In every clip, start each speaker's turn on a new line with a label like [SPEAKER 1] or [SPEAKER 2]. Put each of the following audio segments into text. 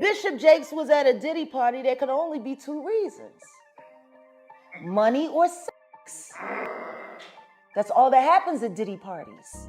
[SPEAKER 1] Bishop Jakes was at a Diddy party, there could only be two reasons: money or sex. That's all that happens at Diddy parties.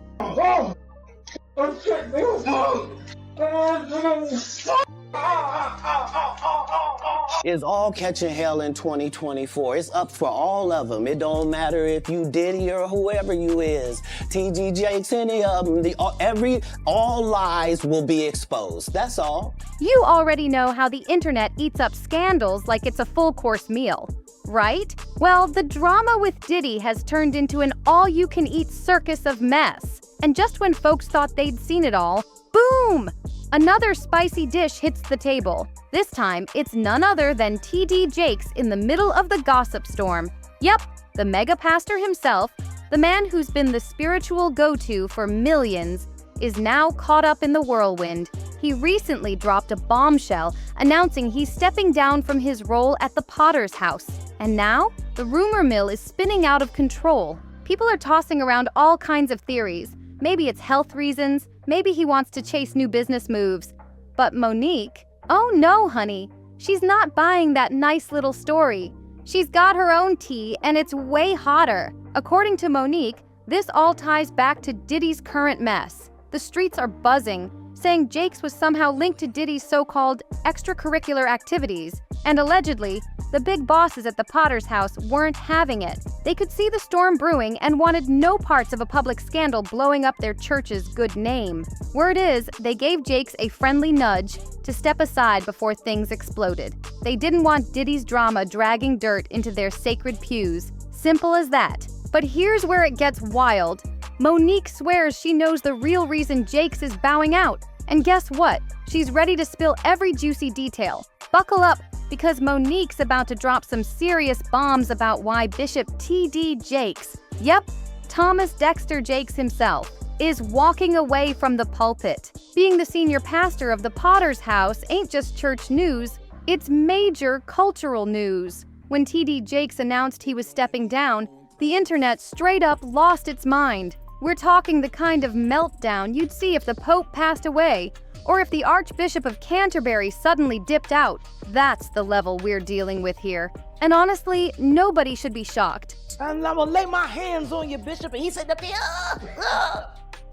[SPEAKER 2] It's all catching hell in 2024. It's up for all of them. It don't matter if you Diddy or whoever you is. TD Jakes, any of them. All lies will be exposed. That's all.
[SPEAKER 3] You already know how the internet eats up scandals like it's a full-course meal, right? Well, the drama with Diddy has turned into an all-you-can-eat circus of mess. And just when folks thought they'd seen it all, boom! Another spicy dish hits the table. This time, it's none other than TD Jakes in the middle of the gossip storm. Yep, the mega pastor himself, the man who's been the spiritual go-to for millions, is now caught up in the whirlwind. He recently dropped a bombshell announcing he's stepping down from his role at the Potter's house. And now, the rumor mill is spinning out of control. People are tossing around all kinds of theories. Maybe it's health reasons, maybe he wants to chase new business moves. But Monique, oh no, honey, she's not buying that nice little story. She's got her own tea, and it's way hotter. According to Monique, this all ties back to Diddy's current mess. The streets are buzzing, saying Jakes was somehow linked to Diddy's so-called extracurricular activities, and allegedly, the big bosses at the Potter's house weren't having it. They could see the storm brewing and wanted no parts of a public scandal blowing up their church's good name. Word is, they gave Jakes a friendly nudge to step aside before things exploded. They didn't want Diddy's drama dragging dirt into their sacred pews. Simple as that. But here's where it gets wild. Monique swears she knows the real reason Jakes is bowing out. And guess what? She's ready to spill every juicy detail. Buckle up, because Monique's about to drop some serious bombs about why Bishop T.D. Jakes, yep, Thomas Dexter Jakes himself, is walking away from the pulpit. Being the senior pastor of the Potter's house ain't just church news, it's major cultural news. When T.D. Jakes announced he was stepping down, the internet straight up lost its mind. We're talking the kind of meltdown you'd see if the Pope passed away, or if the Archbishop of Canterbury suddenly dipped out. That's the level we're dealing with here. And honestly, nobody should be shocked.
[SPEAKER 1] And I'm gonna lay my hands on you, Bishop. And he said, and then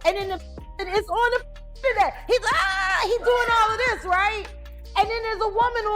[SPEAKER 1] it's on the internet. He's doing all of this, right? And then there's a woman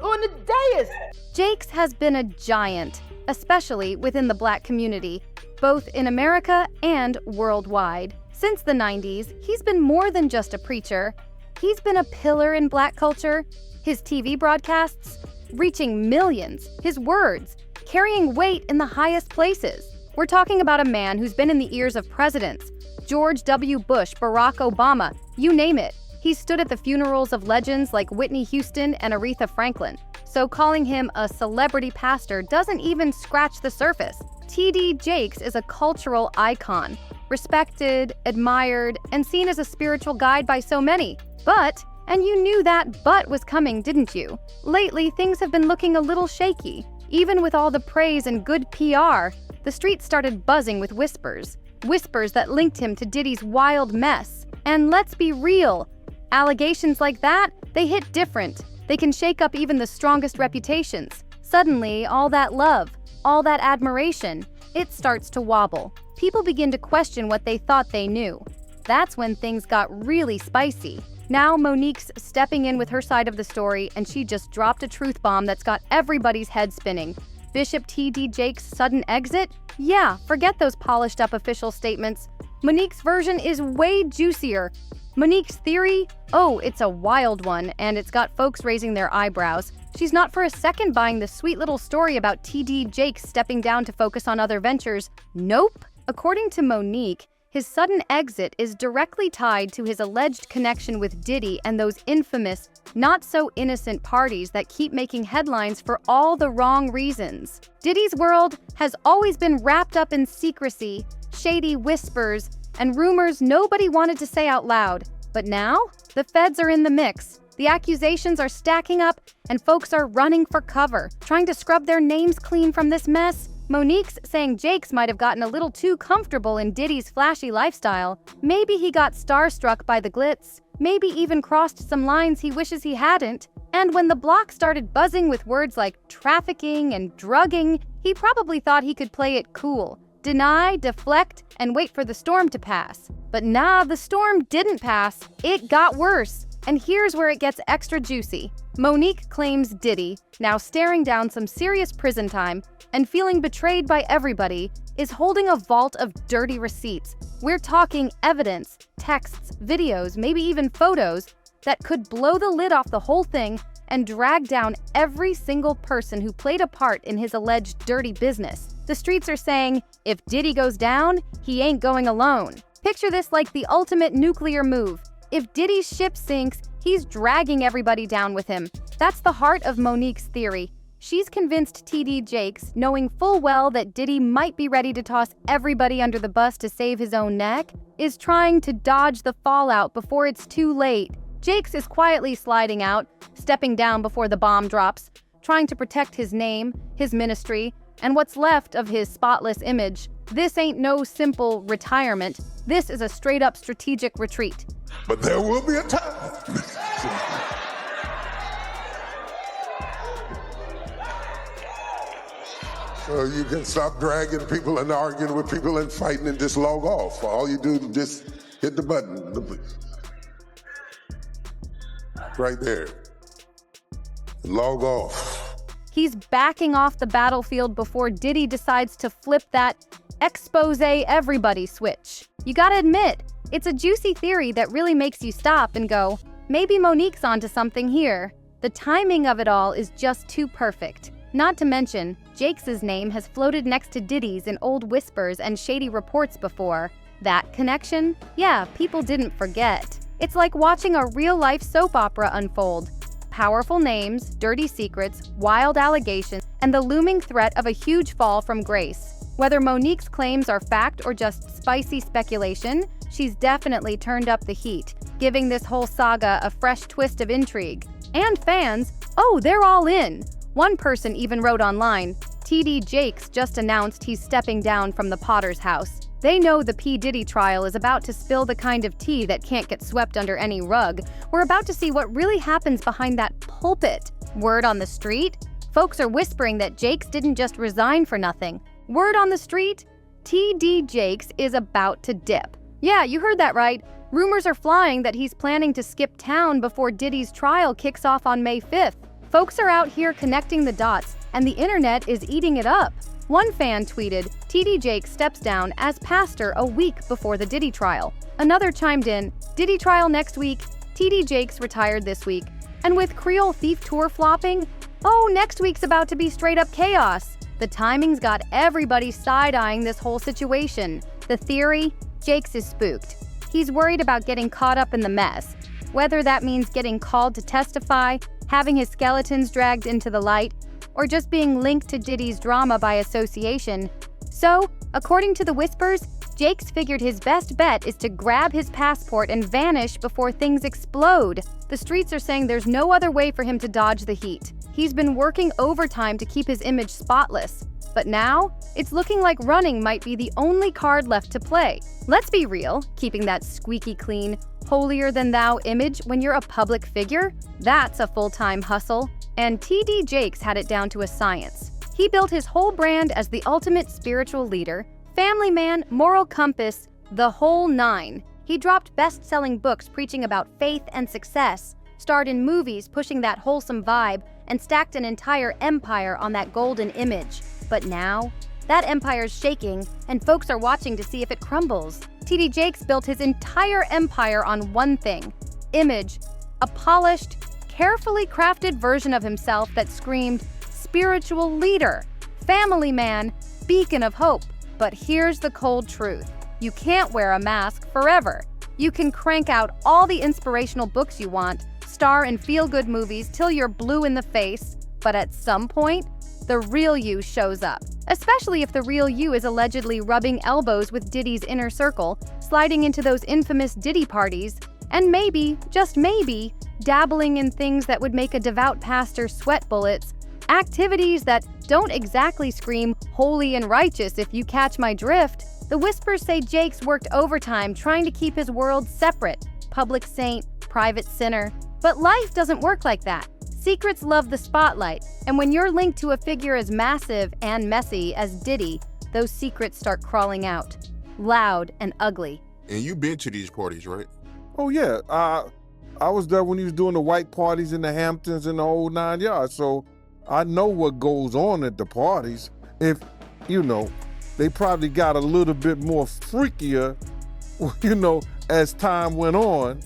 [SPEAKER 1] on the dais.
[SPEAKER 3] Jakes has been a giant, especially within the Black community, both in America and worldwide. Since the 90s, he's been more than just a preacher. He's been a pillar in Black culture. His TV broadcasts, reaching millions. His words, carrying weight in the highest places. We're talking about a man who's been in the ears of presidents. George W. Bush, Barack Obama, you name it. He's stood at the funerals of legends like Whitney Houston and Aretha Franklin. So calling him a celebrity pastor doesn't even scratch the surface. T.D. Jakes is a cultural icon, respected, admired, and seen as a spiritual guide by so many. But, and you knew that but was coming, didn't you? Lately, things have been looking a little shaky. Even with all the praise and good PR, the streets started buzzing with whispers. Whispers that linked him to Diddy's wild mess. And let's be real, allegations like that, they hit different. They can shake up even the strongest reputations. Suddenly, all that love, all that admiration, it starts to wobble. People begin to question what they thought they knew. That's when things got really spicy. Now Monique's stepping in with her side of the story, and she just dropped a truth bomb that's got everybody's head spinning. Bishop T.D. Jakes' sudden exit? Yeah, forget those polished up official statements. Monique's version is way juicier. Monique's theory? Oh, it's a wild one, and it's got folks raising their eyebrows. She's not for a second buying the sweet little story about T.D. Jakes stepping down to focus on other ventures. Nope. According to Monique, his sudden exit is directly tied to his alleged connection with Diddy and those infamous, not-so-innocent parties that keep making headlines for all the wrong reasons. Diddy's world has always been wrapped up in secrecy, shady whispers, and rumors nobody wanted to say out loud. But now, the feds are in the mix. The accusations are stacking up, and folks are running for cover, trying to scrub their names clean from this mess. Monique's saying Jakes might have gotten a little too comfortable in Diddy's flashy lifestyle. Maybe he got starstruck by the glitz. maybe even crossed some lines he wishes he hadn't. And when the block started buzzing with words like trafficking and drugging, he probably thought he could play it cool, deny, deflect, and wait for the storm to pass. But nah, the storm didn't pass. It got worse. And here's where it gets extra juicy. Monique claims Diddy, now staring down some serious prison time and feeling betrayed by everybody, is holding a vault of dirty receipts. We're talking evidence, texts, videos, maybe even photos that could blow the lid off the whole thing and drag down every single person who played a part in his alleged dirty business. The streets are saying, if Diddy goes down, he ain't going alone. Picture this like the ultimate nuclear move. If Diddy's ship sinks, he's dragging everybody down with him. That's the heart of Monique's theory. She's convinced TD Jakes, knowing full well that Diddy might be ready to toss everybody under the bus to save his own neck, is trying to dodge the fallout before it's too late. Jakes is quietly sliding out, stepping down before the bomb drops, trying to protect his name, his ministry, and what's left of his spotless image. This ain't no simple retirement. This is a straight-up strategic retreat.
[SPEAKER 4] But there will be a time. So you can stop dragging people and arguing with people and fighting and just log off. All you do is just hit the button. Right there. Log off.
[SPEAKER 3] He's backing off the battlefield before Diddy decides to flip that exposé everybody switch. You gotta admit, it's a juicy theory that really makes you stop and go, maybe Monique's onto something here. The timing of it all is just too perfect. Not to mention, Jakes' name has floated next to Diddy's in old whispers and shady reports before. That connection? Yeah, people didn't forget. It's like watching a real-life soap opera unfold. Powerful names, dirty secrets, wild allegations, and the looming threat of a huge fall from grace. Whether Monique's claims are fact or just spicy speculation, she's definitely turned up the heat, giving this whole saga a fresh twist of intrigue. And fans, oh, they're all in. One person even wrote online, TD Jakes just announced he's stepping down from the Potter's house. They know the P. Diddy trial is about to spill the kind of tea that can't get swept under any rug. We're about to see what really happens behind that pulpit. Word on the street? Folks are whispering that Jakes didn't just resign for nothing. Word on the street? TD Jakes is about to dip. Yeah, you heard that right. Rumors are flying that he's planning to skip town before Diddy's trial kicks off on May 5th. Folks are out here connecting the dots, and the internet is eating it up. One fan tweeted, TD Jakes steps down as pastor a week before the Diddy trial. Another chimed in, Diddy trial next week, TD Jakes retired this week. And with Creole Thief Tour flopping, oh, next week's about to be straight up chaos. The timing's got everybody side-eyeing this whole situation. The theory? Jakes is spooked. He's worried about getting caught up in the mess. Whether that means getting called to testify, having his skeletons dragged into the light, or just being linked to Diddy's drama by association. So, according to the whispers, Jakes figured his best bet is to grab his passport and vanish before things explode. The streets are saying there's no other way for him to dodge the heat. He's been working overtime to keep his image spotless. But now, it's looking like running might be the only card left to play. Let's be real, keeping that squeaky clean, holier-than-thou image when you're a public figure? That's a full-time hustle. And TD Jakes had it down to a science. He built his whole brand as the ultimate spiritual leader, family man, moral compass, the whole nine. He dropped best-selling books preaching about faith and success, starred in movies pushing that wholesome vibe, and stacked an entire empire on that golden image. But now, that empire's shaking, and folks are watching to see if it crumbles. TD Jakes built his entire empire on one thing: image, a polished, carefully crafted version of himself that screamed spiritual leader, family man, beacon of hope. But here's the cold truth. You can't wear a mask forever. You can crank out all the inspirational books you want, star in feel-good movies till you're blue in the face, but at some point, the real you shows up. Especially if the real you is allegedly rubbing elbows with Diddy's inner circle, sliding into those infamous Diddy parties, and maybe, just maybe, dabbling in things that would make a devout pastor sweat bullets, activities that don't exactly scream holy and righteous if you catch my drift. The whispers say Jakes worked overtime trying to keep his world separate, public saint, private sinner. But life doesn't work like that. Secrets love the spotlight, and when you're linked to a figure as massive and messy as Diddy, those secrets start crawling out, loud and ugly.
[SPEAKER 5] And you been to these parties, right?
[SPEAKER 6] Oh yeah, I was there when he was doing the white parties in the Hamptons and the whole 9 yards, so I know what goes on at the parties. If, they probably got a little bit more freakier, as time went on,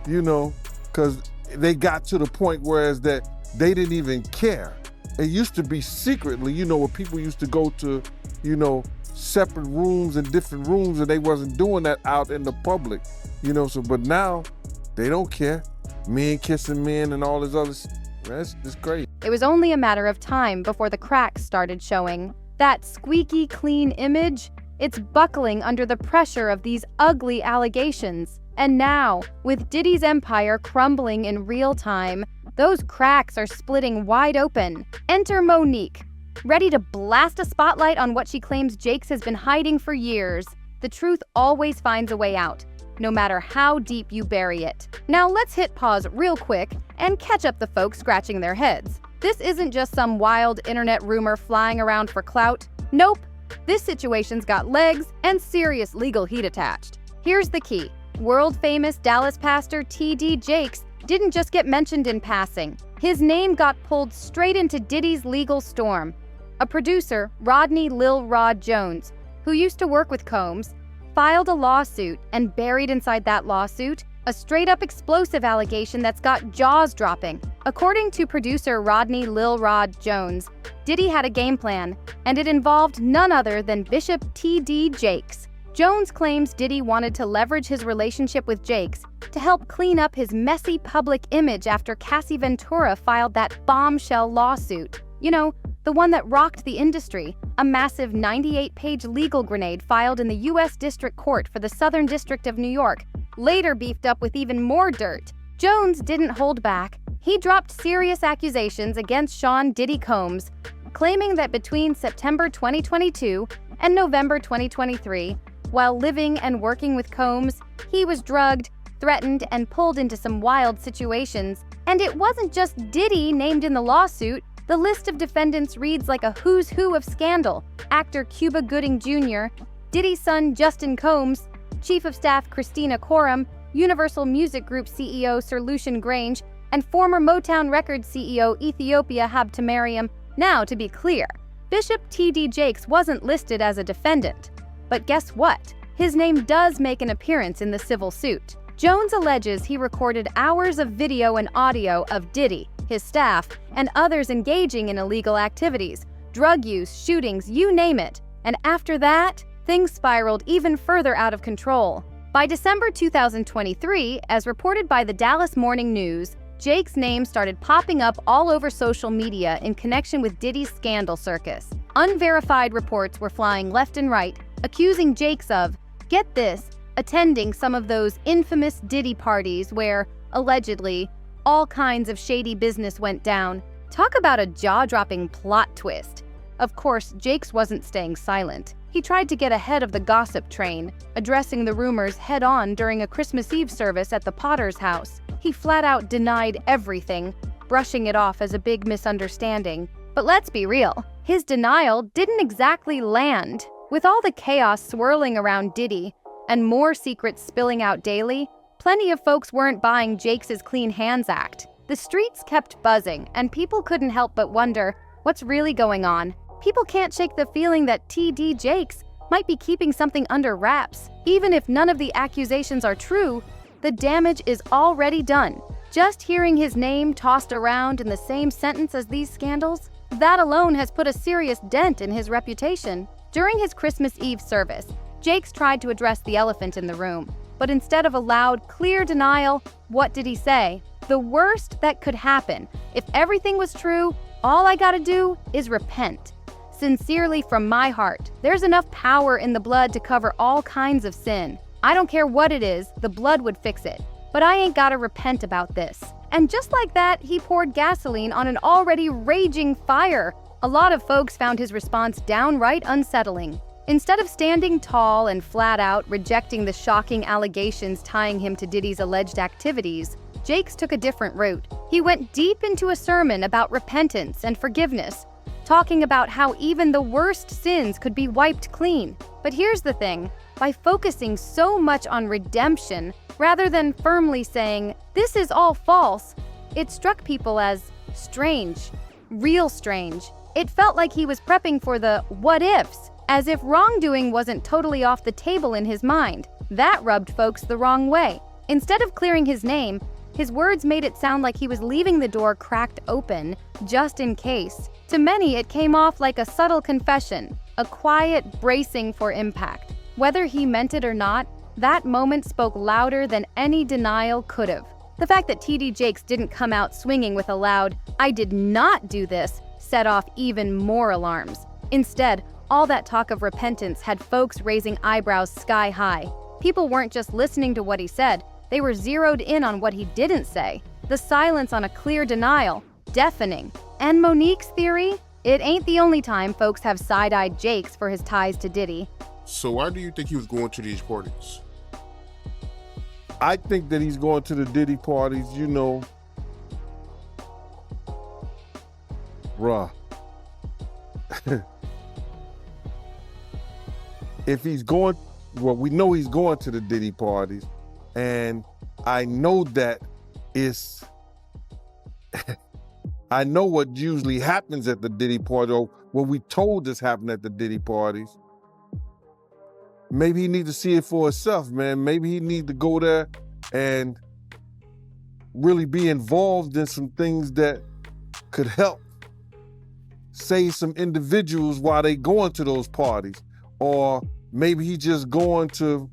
[SPEAKER 6] because they got to the point whereas that they didn't even care. It used to be secretly, where people used to go to, separate rooms and different rooms, and they wasn't doing that out in the public, but now they don't care. Men kissing men and all this other that's crazy.
[SPEAKER 3] It was only a matter of time before the cracks started showing. That squeaky clean image, it's buckling under the pressure of these ugly allegations. And now, with Diddy's empire crumbling in real time, those cracks are splitting wide open. Enter Monique, ready to blast a spotlight on what she claims Jakes has been hiding for years. The truth always finds a way out, no matter how deep you bury it. Now let's hit pause real quick and catch up the folks scratching their heads. This isn't just some wild internet rumor flying around for clout. Nope, this situation's got legs and serious legal heat attached. Here's the key. World-famous Dallas pastor T.D. Jakes didn't just get mentioned in passing. His name got pulled straight into Diddy's legal storm. A producer, Rodney Lil Rod Jones, who used to work with Combs, filed a lawsuit, and buried inside that lawsuit, a straight-up explosive allegation that's got jaws dropping. According to producer Rodney Lil Rod Jones, Diddy had a game plan, and it involved none other than Bishop T.D. Jakes. Jones claims Diddy wanted to leverage his relationship with Jakes to help clean up his messy public image after Cassie Ventura filed that Bombshell lawsuit. The one that rocked the industry, a massive 98-page legal grenade filed in the U.S. District Court for the Southern District of New York, later beefed up with even more dirt. Jones didn't hold back. He dropped serious accusations against Sean Diddy Combs, claiming that between September 2022 and November 2023, while living and working with Combs, he was drugged, threatened, and pulled into some wild situations. And it wasn't just Diddy named in the lawsuit. The list of defendants reads like a who's who of scandal. Actor Cuba Gooding Jr., Diddy's son Justin Combs, Chief of Staff Christina Coram, Universal Music Group CEO Sir Lucian Grange, and former Motown Records CEO Ethiopia Habtemariam. Now, to be clear, Bishop T.D. Jakes wasn't listed as a defendant. But guess what? His name does make an appearance in the civil suit. Jones alleges he recorded hours of video and audio of Diddy, his staff, and others engaging in illegal activities, drug use, shootings, you name it. And after that, things spiraled even further out of control. By December 2023, as reported by the Dallas Morning News, Jake's name started popping up all over social media in connection with Diddy's scandal circus. Unverified reports were flying left and right, accusing Jakes of, get this, attending some of those infamous Diddy parties where, allegedly, all kinds of shady business went down. Talk about a jaw-dropping plot twist. Of course, Jakes wasn't staying silent. He tried to get ahead of the gossip train, addressing the rumors head-on during a Christmas Eve service at the Potter's house. He flat-out denied everything, brushing it off as a big misunderstanding. But let's be real, his denial didn't exactly land. With all the chaos swirling around Diddy, and more secrets spilling out daily, plenty of folks weren't buying Jakes' Clean Hands Act. The streets kept buzzing, and people couldn't help but wonder, what's really going on? People can't shake the feeling that T.D. Jakes might be keeping something under wraps. Even if none of the accusations are true, the damage is already done. Just hearing his name tossed around in the same sentence as these scandals, that alone has put a serious dent in his reputation. During his Christmas Eve service, Jakes tried to address the elephant in the room. But instead of a loud, clear denial, what did he say? The worst that could happen. If everything was true, all I gotta do is repent. Sincerely from my heart, there's enough power in the blood to cover all kinds of sin. I don't care what it is, the blood would fix it. But I ain't gotta repent about this. And just like that, he poured gasoline on an already raging fire. A lot of folks found his response downright unsettling. Instead of standing tall and flat out rejecting the shocking allegations tying him to Diddy's alleged activities, Jakes took a different route. He went deep into a sermon about repentance and forgiveness, talking about how even the worst sins could be wiped clean. But here's the thing, by focusing so much on redemption, rather than firmly saying, "This is all false," it struck people as strange, real strange. It felt like he was prepping for the what ifs, as if wrongdoing wasn't totally off the table in his mind. That rubbed folks the wrong way. Instead of clearing his name, his words made it sound like he was leaving the door cracked open, just in case. To many, it came off like a subtle confession, a quiet bracing for impact. Whether he meant it or not, that moment spoke louder than any denial could have. The fact that TD Jakes didn't come out swinging with a loud, "I did not do this," set off even more alarms. Instead, all that talk of repentance had folks raising eyebrows sky high. People weren't just listening to what he said, they were zeroed in on what he didn't say. The silence on a clear denial, deafening. And Monique's theory? It ain't the only time folks have side-eyed Jakes for his ties to Diddy.
[SPEAKER 5] So why do you think he was going to these parties?
[SPEAKER 6] I think that he's going to the Diddy parties, bruh. If he's going, well, we know he's going to the Diddy parties, and I know that it's, I know what usually happens at the Diddy party, or what we told us happened at the Diddy parties. Maybe he needs to see it for himself, man. Maybe he needs to go there and really be involved in some things that could help save some individuals while they going to those parties. Or maybe he just going to,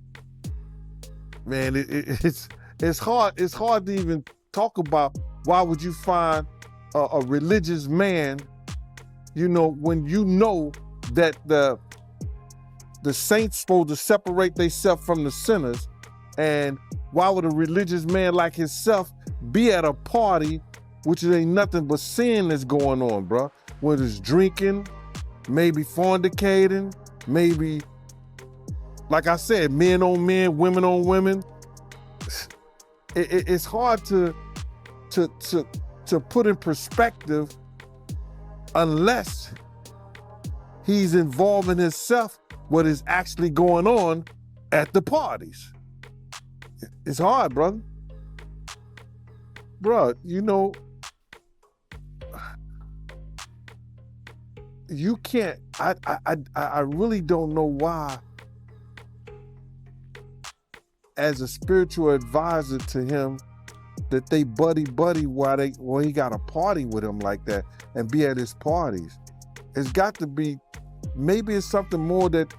[SPEAKER 6] man, it's hard to even talk about why would you find a religious man, when you know that the saints supposed to separate themselves from the sinners, and why would a religious man like himself be at a party which ain't nothing but sin that's going on, bro? Whether it's drinking, maybe fornicating, maybe, like I said, men on men, women on women. It's hard to put in perspective unless he's involving himself what is actually going on at the parties. It's hard, brother. Bro, you can't, I really don't know why, as a spiritual advisor to him, that they buddy while he got a party with him like that and be at his parties. It's got to be, maybe it's something more that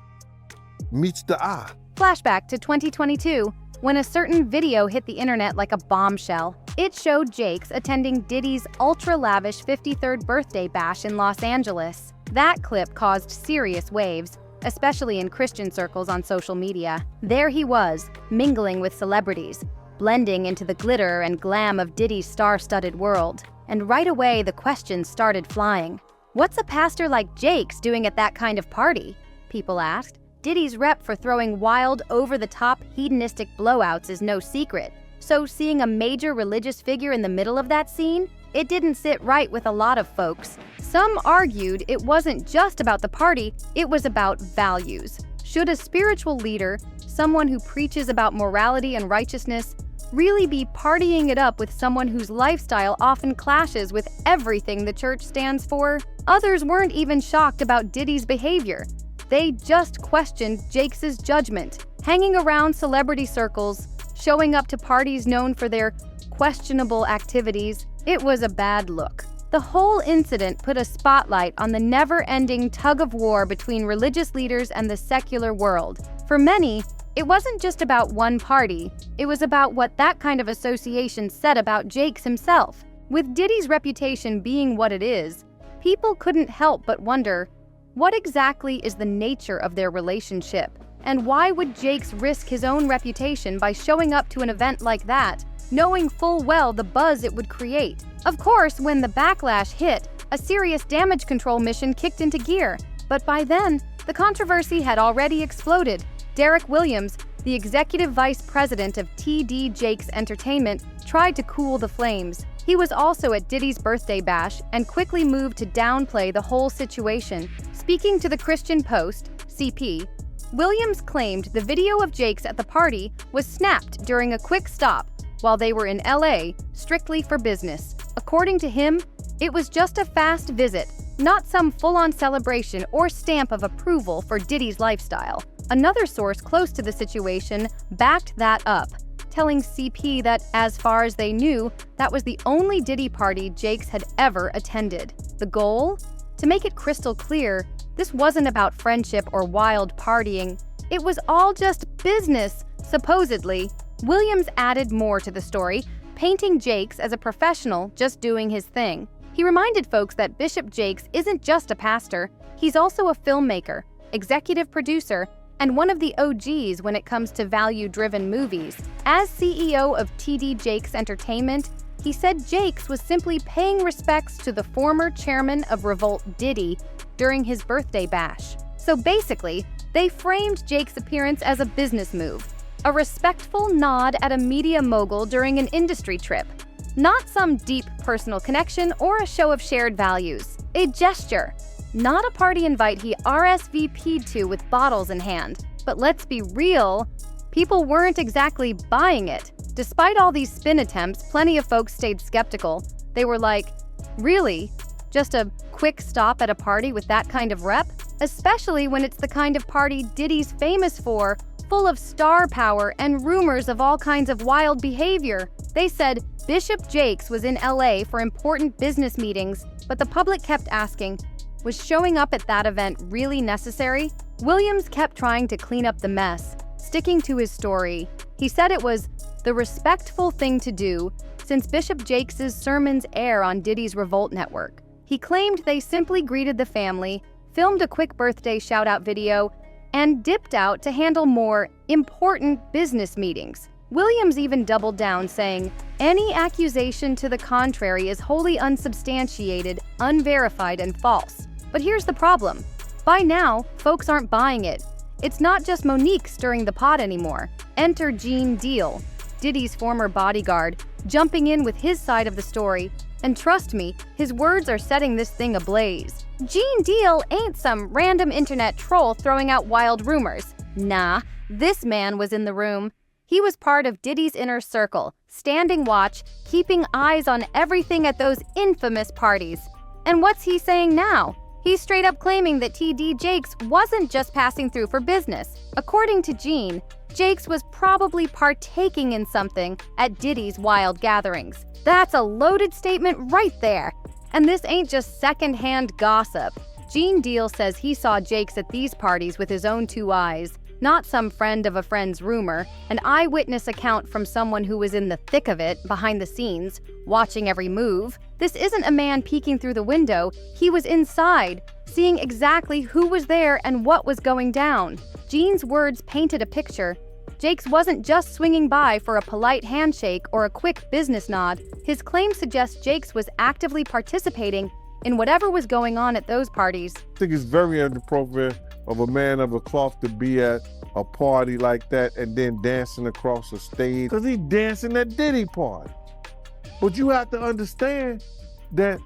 [SPEAKER 6] meets the eye.
[SPEAKER 3] Flashback to 2022, when a certain video hit the internet like a bombshell. It showed Jakes attending Diddy's ultra-lavish 53rd birthday bash in Los Angeles. That clip caused serious waves, especially in Christian circles on social media. There he was, mingling with celebrities, blending into the glitter and glam of Diddy's star-studded world. And right away, the questions started flying. What's a pastor like Jakes doing at that kind of party? People asked. Diddy's rep for throwing wild, over-the-top, hedonistic blowouts is no secret. So seeing a major religious figure in the middle of that scene, it didn't sit right with a lot of folks. Some argued it wasn't just about the party, it was about values. Should a spiritual leader, someone who preaches about morality and righteousness, really be partying it up with someone whose lifestyle often clashes with everything the church stands for? Others weren't even shocked about Diddy's behavior. They just questioned Jakes' judgment, hanging around celebrity circles, showing up to parties known for their questionable activities. It was a bad look. The whole incident put a spotlight on the never-ending tug-of-war between religious leaders and the secular world. For many, it wasn't just about one party, it was about what that kind of association said about Jakes himself. With Diddy's reputation being what it is, people couldn't help but wonder, what exactly is the nature of their relationship? And why would Jakes risk his own reputation by showing up to an event like that, knowing full well the buzz it would create? Of course, when the backlash hit, a serious damage control mission kicked into gear. But by then, the controversy had already exploded. Derek Williams, the executive vice president of TD Jakes Entertainment, tried to cool the flames. He was also at Diddy's birthday bash and quickly moved to downplay the whole situation. Speaking to the Christian Post, CP, Williams claimed the video of Jakes at the party was snapped during a quick stop while they were in LA, strictly for business. According to him, it was just a fast visit, not some full-on celebration or stamp of approval for Diddy's lifestyle. Another source close to the situation backed that up, telling CP that, as far as they knew, that was the only Diddy party Jakes had ever attended. The goal? To make it crystal clear, this wasn't about friendship or wild partying. It was all just business, supposedly. Williams added more to the story, painting Jakes as a professional just doing his thing. He reminded folks that Bishop Jakes isn't just a pastor, he's also a filmmaker, executive producer, and one of the OGs when it comes to value-driven movies. As CEO of TD Jakes Entertainment, he said Jakes was simply paying respects to the former chairman of Revolt, Diddy, during his birthday bash. So basically, they framed Jakes' appearance as a business move, a respectful nod at a media mogul during an industry trip, not some deep personal connection or a show of shared values. A gesture, not a party invite he RSVP'd to with bottles in hand. But let's be real, people weren't exactly buying it. Despite all these spin attempts, plenty of folks stayed skeptical. They were like, really? Just a quick stop at a party with that kind of rep? Especially when it's the kind of party Diddy's famous for, full of star power and rumors of all kinds of wild behavior. They said Bishop Jakes was in LA for important business meetings, but the public kept asking, was showing up at that event really necessary? Williams kept trying to clean up the mess, sticking to his story. He said it was the respectful thing to do since Bishop Jakes' sermons air on Diddy's Revolt network. He claimed they simply greeted the family, filmed a quick birthday shout-out video, and dipped out to handle more important business meetings. Williams even doubled down, saying, any accusation to the contrary is wholly unsubstantiated, unverified, and false. But here's the problem. By now, folks aren't buying it. It's not just Monique stirring the pot anymore. Enter Gene Deal, Diddy's former bodyguard, jumping in with his side of the story. And trust me, his words are setting this thing ablaze. Gene Deal ain't some random internet troll throwing out wild rumors. Nah, this man was in the room. He was part of Diddy's inner circle, standing watch, keeping eyes on everything at those infamous parties. And what's he saying now? He's straight up claiming that TD Jakes wasn't just passing through for business. According to Gene, Jakes was probably partaking in something at Diddy's wild gatherings. That's a loaded statement right there. And this ain't just secondhand gossip. Gene Deal says he saw Jakes at these parties with his own two eyes, not some friend of a friend's rumor, an eyewitness account from someone who was in the thick of it, behind the scenes, watching every move. This isn't a man peeking through the window. He was inside, seeing exactly who was there and what was going down. Gene's words painted a picture. Jakes wasn't just swinging by for a polite handshake or a quick business nod. His claim suggests Jakes was actively participating in whatever was going on at those parties.
[SPEAKER 6] I think it's very inappropriate of a man of a cloth to be at a party like that and then dancing across the stage, because he's dancing at Diddy party. But you have to understand that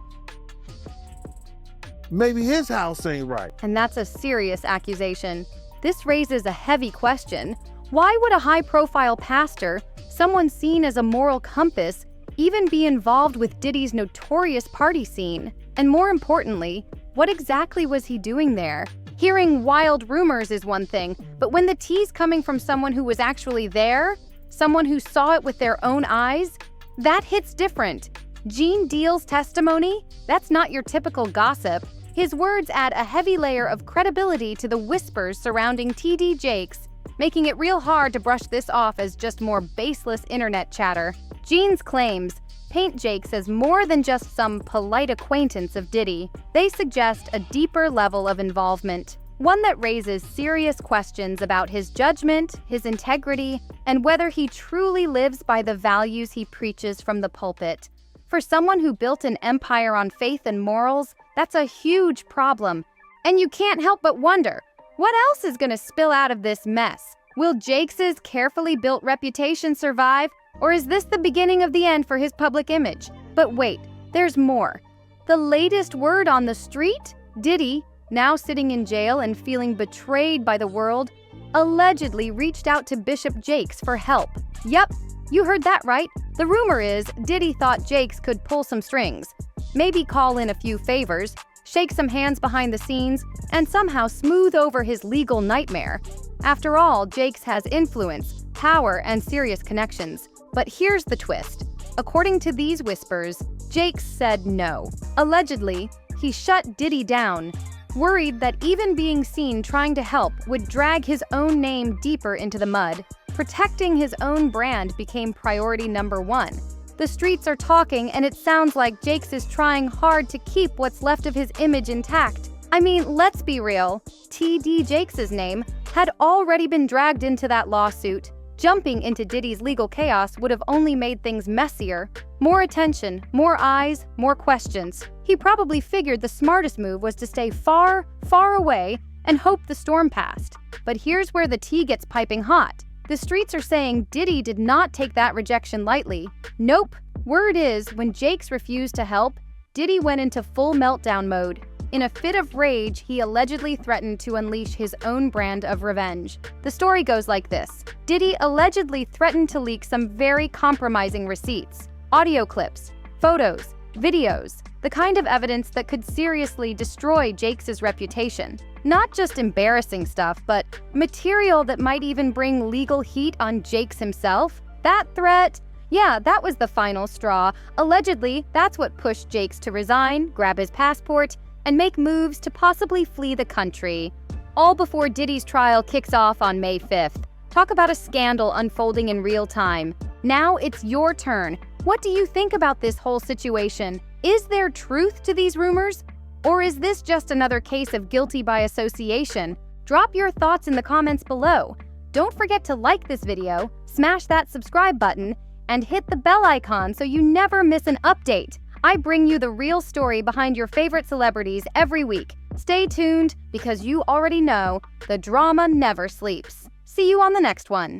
[SPEAKER 6] maybe his house ain't right.
[SPEAKER 3] And that's a serious accusation. This raises a heavy question. Why would a high-profile pastor, someone seen as a moral compass, even be involved with Diddy's notorious party scene? And more importantly, what exactly was he doing there? Hearing wild rumors is one thing, but when the tea's coming from someone who was actually there, someone who saw it with their own eyes, that hits different. Gene Deal's testimony? That's not your typical gossip. His words add a heavy layer of credibility to the whispers surrounding TD Jakes, making it real hard to brush this off as just more baseless internet chatter. Gene's claims paint Jakes as more than just some polite acquaintance of Diddy. They suggest a deeper level of involvement, one that raises serious questions about his judgment, his integrity, and whether he truly lives by the values he preaches from the pulpit. For someone who built an empire on faith and morals, that's a huge problem. And you can't help but wonder, what else is going to spill out of this mess? Will Jakes' carefully built reputation survive, or is this the beginning of the end for his public image? But wait, there's more. The latest word on the street? Diddy, now sitting in jail and feeling betrayed by the world, allegedly reached out to Bishop Jakes for help. Yup, you heard that right. The rumor is Diddy thought Jakes could pull some strings, maybe call in a few favors, shake some hands behind the scenes, and somehow smooth over his legal nightmare. After all, Jakes has influence, power, and serious connections. But here's the twist. According to these whispers, Jakes said no. Allegedly, he shut Diddy down, worried that even being seen trying to help would drag his own name deeper into the mud. Protecting his own brand became priority number one. The streets are talking, and it sounds like Jakes is trying hard to keep what's left of his image intact. I mean, let's be real. TD Jakes' name had already been dragged into that lawsuit. Jumping into Diddy's legal chaos would have only made things messier. More attention, more eyes, more questions. He probably figured the smartest move was to stay far, far away and hope the storm passed. But here's where the tea gets piping hot. The streets are saying Diddy did not take that rejection lightly. Nope. Word is, when Jakes refused to help, Diddy went into full meltdown mode. In a fit of rage, he allegedly threatened to unleash his own brand of revenge. The story goes like this. Diddy allegedly threatened to leak some very compromising receipts, audio clips, photos, videos, the kind of evidence that could seriously destroy Jakes' reputation. Not just embarrassing stuff, but material that might even bring legal heat on Jakes himself. That threat, yeah, that was the final straw. Allegedly, that's what pushed Jakes to resign, grab his passport, and make moves to possibly flee the country. All before Diddy's trial kicks off on May 5th. Talk about a scandal unfolding in real time. Now it's your turn. What do you think about this whole situation? Is there truth to these rumors? Or is this just another case of guilty by association? Drop your thoughts in the comments below. Don't forget to like this video, smash that subscribe button, and hit the bell icon so you never miss an update. I bring you the real story behind your favorite celebrities every week. Stay tuned because you already know the drama never sleeps. See you on the next one.